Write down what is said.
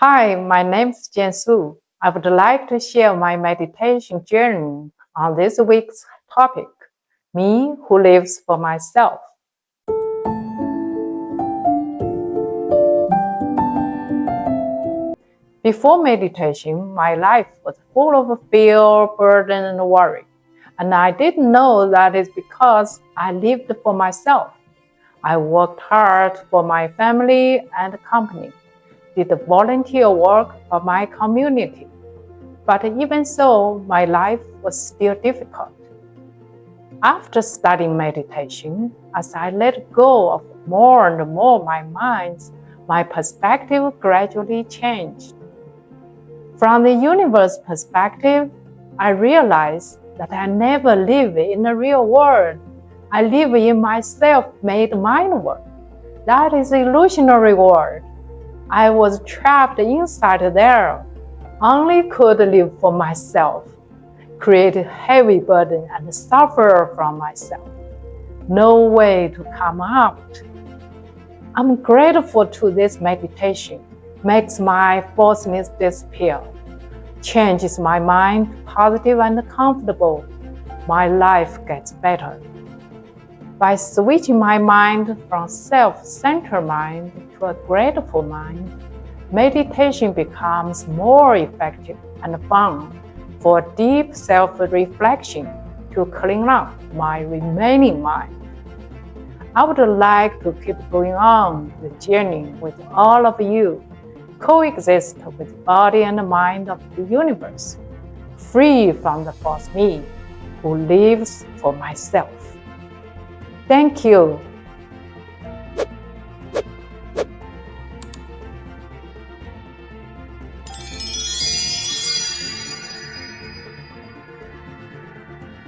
Hi, my name is Jiansu. I would like to share my meditation journey on this week's topic, Me Who Lives for Myself. Before meditation, my life was full of fear, burden, and worry. And I didn't know that it's because I lived for myself. I worked hard for my family and company, did volunteer work for my community. But even so, my life was still difficult. After studying meditation, as I let go of more and more my mind, my perspective gradually changed. From the universe perspective, I realized that I never live in the real world. I live in my self-made mind world. That is an illusionary world. I was trapped inside there, only could live for myself, create a heavy burden and suffer from myself. No way to come out. I'm grateful to this meditation. Makes my falseness disappear, changes my mind positive and comfortable. My life gets better. By switching my mind from self-centered mind to a grateful mind, meditation becomes more effective and fun for deep self-reflection to clean up my remaining mind. I would like to keep going on the journey with all of you, coexist with the body and mind of the universe, free from the false me who lives for myself. Thank you.